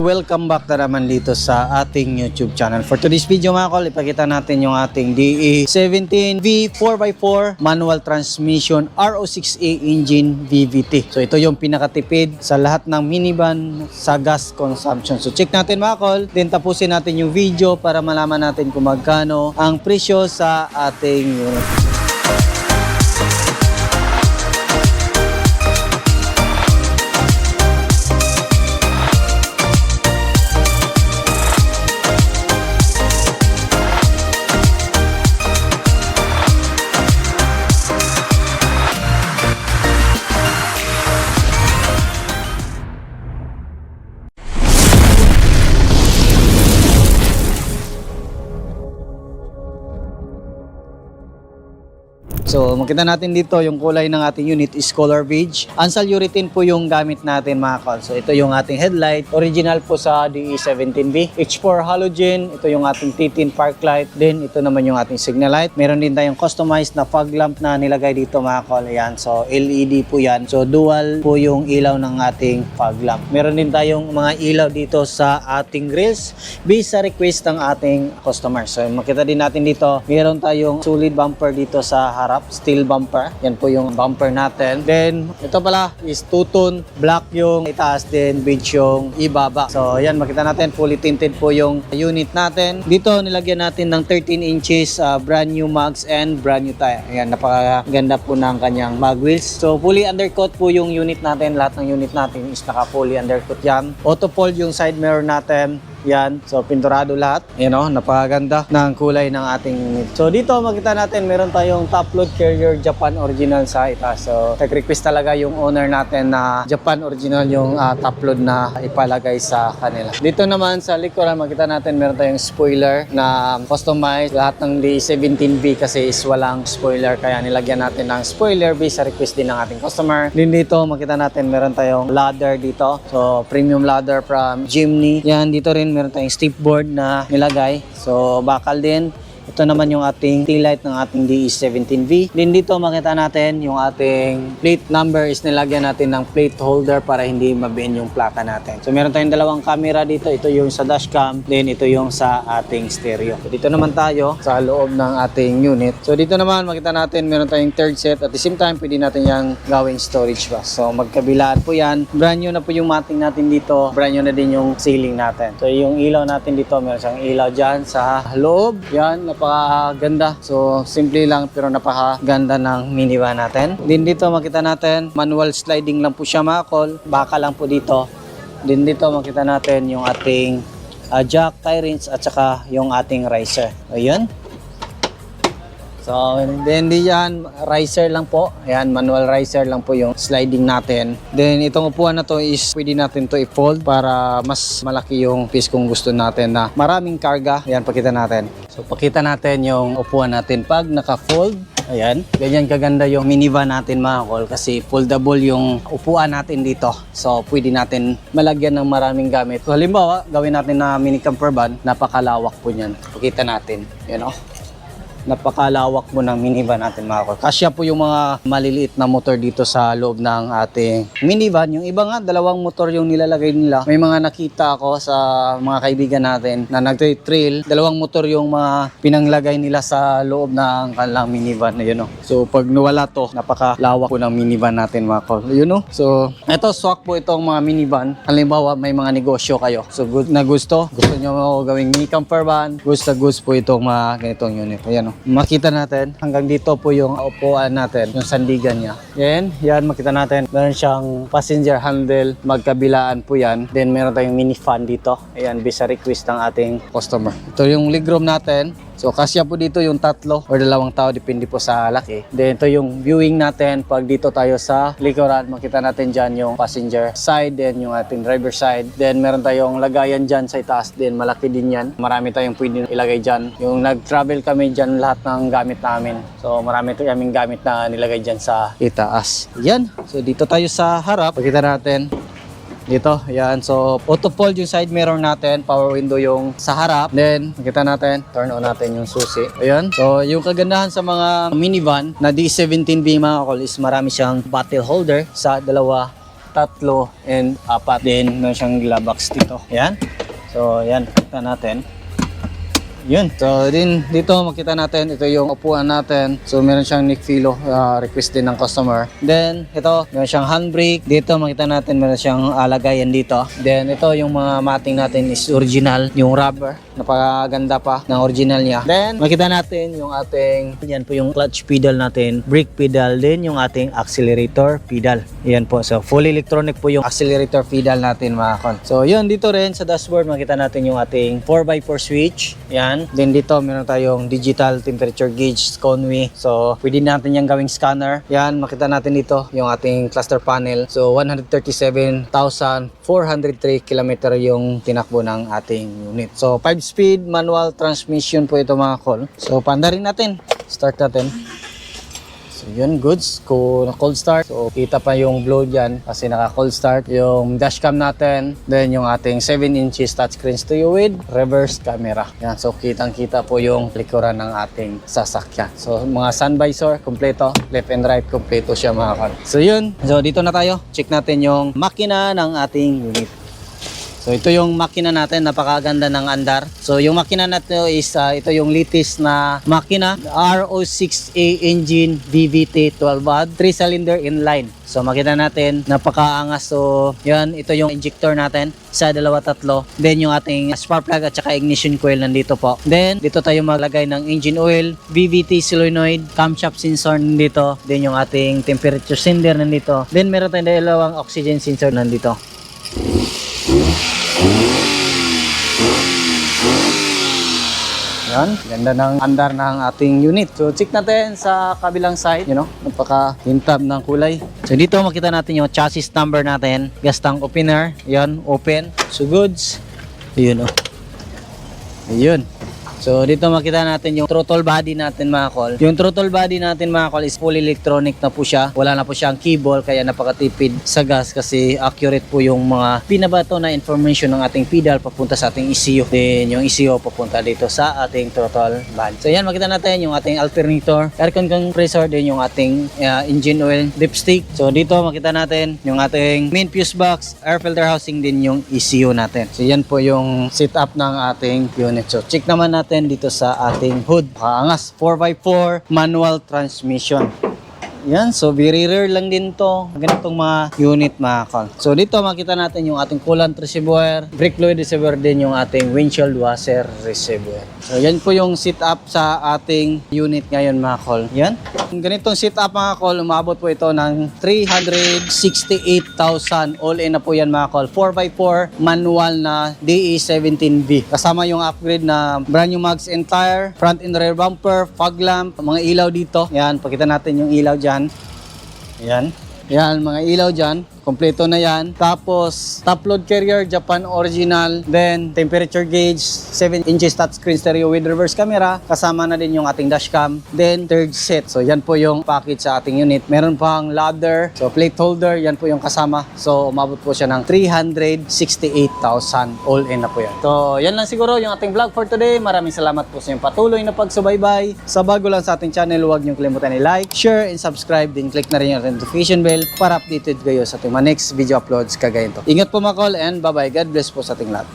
Welcome back na naman dito sa ating YouTube channel. For today's video mga kol, ipakita natin yung ating DE17V 4x4 manual transmission RO6A engine VVT. So ito yung pinakatipid sa lahat ng minivan sa gas consumption. So check natin mga kol, then tapusin natin yung video para malaman natin kung magkano ang presyo sa ating unit. So makita natin dito yung kulay ng ating unit is color beige. Ansal urethane po yung gamit natin mga kol. So ito yung ating headlight. Original po sa DE17V. H4 halogen. Ito yung ating T10 park light. Then ito naman yung ating signal light. Meron din tayong customized na fog lamp na nilagay dito mga kol. Ayan. So LED po yan. So dual po yung ilaw ng ating fog lamp. Meron din tayong mga ilaw dito sa ating grills based sa request ng ating customer. So makita din natin dito. Meron tayong solid bumper dito sa harap. Steel bumper. Yan po yung bumper natin. Then, ito pala is two-tone. Black yung itaas din, beige yung ibaba. So, yan. Makita natin, fully tinted po yung unit natin. Dito, nilagyan natin ng 13 inches brand new mags and brand new tire. Ayan, napakaganda po ng kanyang mag wheels. So, fully undercoat po yung unit natin. Lahat ng unit natin is naka-fully undercoat yan. Auto-fold yung side mirror natin. Yan. So, pinturado lahat. Yan o, napakaganda ng kulay ng ating unit. So, dito makita natin, meron tayong top load carrier Japan original sa itaas. So, nag-request talaga yung owner natin na Japan original yung top load na ipalagay sa kanila. Dito naman sa likuran, makita natin, meron tayong spoiler na customized. Lahat ng D17V kasi is walang spoiler. Kaya nilagyan natin ng spoiler based sa request din ng ating customer. Din dito, makita natin, meron tayong ladder dito. So, premium ladder from Jimny. Yan, dito rin meron tayong step board na nilagay. So, bakal din. Ito naman yung ating tail light ng ating DE17V. Din dito makita natin yung ating plate number is nilagyan natin ng plate holder para hindi mabihin yung plaka natin. So meron tayong dalawang camera dito. Ito yung sa dashcam, then ito yung sa ating stereo. So dito naman tayo sa loob ng ating unit. So dito naman makita natin meron tayong third set. At the same time, pwede natin yung gawing storage box. So magkabilaan po yan. Brand new na po yung mating natin dito. Brand new na din yung ceiling natin. So yung ilaw natin dito, meron siyang ilaw dyan sa loob. Yan, napakaganda. So, simple lang pero napakaganda ng minivan natin. Din dito makita natin, manual sliding lang po siya mga kol. Baka lang po dito. Din dito makita natin yung ating jack, tie wrench at saka yung ating riser. Ayan. So, then diyan, riser lang po. Ayan, manual riser lang po yung sliding natin. Then, itong upuan na to is pwede natin to i-fold para mas malaki yung piece kung gusto natin na maraming karga. Ayan, pakita natin. So, pakita natin yung upuan natin pag naka-fold. Ayan, ganyan kaganda yung minivan natin mga kol kasi foldable yung upuan natin dito. So, pwede natin malagyan ng maraming gamit. So, halimbawa, gawin natin na mini camper van, napakalawak po niyan. Pakita natin, you know. Napakalawak mo ng minivan natin mga kol. Kasya po yung mga maliliit na motor dito sa loob ng ating minivan. Yung iba nga, dalawang motor yung nilalagay nila. May mga nakita ako sa mga kaibigan natin na nag-trail. Dalawang motor yung mga pinanglagay nila sa loob ng kanilang minivan. Yun, no? So pag nawala to, napakalawak po ng minivan natin mga kol. Yun, no? So eto, swak po itong mga minivan. Halimbawa, may mga negosyo kayo. So gusto nyo gawing mini camper van, gusto po itong mga ganitong unit. Ayan, no? Makita natin hanggang dito po yung upuan natin, yung sandigan niya. Yan makita natin. Meron siyang passenger handle, magkabilaan po yan. Then meron tayong mini fan dito. Ayan, based sa request ng ating customer. Ito yung legroom natin. So, kasya po dito yung tatlo or dalawang tao, depende po sa laki. Then, ito yung viewing natin. Pag dito tayo sa likuran, makita natin dyan yung passenger side, then yung ating driver side. Then, meron tayong lagayan dyan sa itaas, then malaki din yan. Marami tayong pwede ilagay dyan. Yung nag-travel kami dyan, lahat ng gamit namin. So, marami ito kaming gamit na nilagay dyan sa itaas. Yan. So, dito tayo sa harap. Pakita natin. Dito, ayan. So, auto-fold yung side mirror natin. Power window yung sa harap. Then, makita natin, turn on natin yung susi. Ayan. So, yung kagandahan sa mga minivan na D17V mga kol is marami siyang bottle holder sa dalawa tatlo, and apat. Then, meron siyang glove box dito. Yan. So, yan. Kita natin. Yun. So, din dito makita natin, ito yung upuan natin. So, meron siyang neck pillow, request din ng customer. Then, ito, meron siyang handbrake. Dito makita natin, meron siyang lagayan dito. Then, ito yung mga mating natin is original. Yung rubber, napakaganda pa ng original niya. Then, makita natin yung ating, yan po yung clutch pedal natin, brake pedal, din yung ating accelerator pedal. Yan po. So, fully electronic po yung accelerator pedal natin, mga kon. So, yun, dito rin sa dashboard, makita natin yung ating 4x4 switch. Yan. Then dito meron tayong digital temperature gauge Conway. So pwede natin yung gawing scanner. Yan, makita natin dito yung ating cluster panel. So 137,403 km yung tinakbo ng ating unit. So 5-speed manual transmission po ito, mga kol. So panda rin natin. Start natin. So yun, goods. Kung na-cold start, so kita pa yung blow dyan kasi naka-cold start. Yung dashcam natin, then yung ating 7 inches touchscreen stereo with reverse camera. Yan, so kitang-kita po yung likuran ng ating sasakyan. So mga sun visor, kompleto. Left and right, kompleto siya, mga kan. So yun, so dito na tayo. Check natin yung makina ng ating unit. So ito yung makina natin, napakaganda ng andar. So yung makina natin is ito yung latest na makina, RO6A engine VVT 12 valve, 3-cylinder inline. So makita natin, napakaangas. So yan, ito yung injector natin, sa 2-3. Then yung ating spark plug at saka ignition coil nandito po. Then dito tayo maglagay ng engine oil, VVT solenoid, camshaft sensor nandito. Then yung ating temperature sender nandito. Then meron tayong dalawang oxygen sensor nandito. Yan, ganda ng andar ng ating unit. So check natin sa kabilang side, napaka-hintab ng kulay. So dito makita natin yung chassis number natin, gas tank opener, yan, open. So goods, yun ayun. So dito makita natin yung throttle body natin, mga kol. Yung throttle body natin, mga kol, is fully electronic na po siya. Wala na po siyang cable, kaya napakatipid sa gas kasi accurate po yung mga pinabato na information ng ating pedal papunta sa ating ECU. Then yung ECU papunta dito sa ating throttle body. So yan, makita natin yung ating alternator, aircon compressor, din yung ating engine oil dipstick. So dito makita natin yung ating main fuse box, air filter housing, din yung ECU natin. So yan po yung setup ng ating unit. So check naman natin dito sa ating hood. Kaangas, 4x4 manual transmission. Yan, so very rare lang din to, ganitong mga unit, mga kol. So dito makita natin yung ating coolant reservoir, brake fluid reservoir, din yung ating windshield washer reservoir. So yan po yung setup sa ating unit ngayon, mga kol. Yan, ganitong setup, mga kol, umabot po ito ng 368,000 all in na po yan, mga kol. 4x4 manual na DE17V. Kasama yung upgrade na brand new mags and tire, front and rear bumper, fog lamp, mga ilaw dito. Yan, pakita natin yung ilaw dyan. Yan. Yan, mga ilaw dyan. Kompleto na yan. Tapos, top load carrier, Japan original. Then, temperature gauge, 7 inches touchscreen stereo with reverse camera. Kasama na din yung ating dashcam. Then, third set. So, yan po yung package sa ating unit. Meron pang ladder. So, plate holder. Yan po yung kasama. So, umabot po siya ng 368,000 all in na po yan. So, yan lang siguro yung ating vlog for today. Maraming salamat po sa inyong patuloy na pagsubaybay. Sa bago lang sa ating channel, huwag niyong kalimutan i-like, share, and subscribe. Then, click na rin yung notification bell para updated kayo sa ating next video uploads kagaya ito. Ingat po, mga kol, and bye-bye. God bless po sa ating lahat.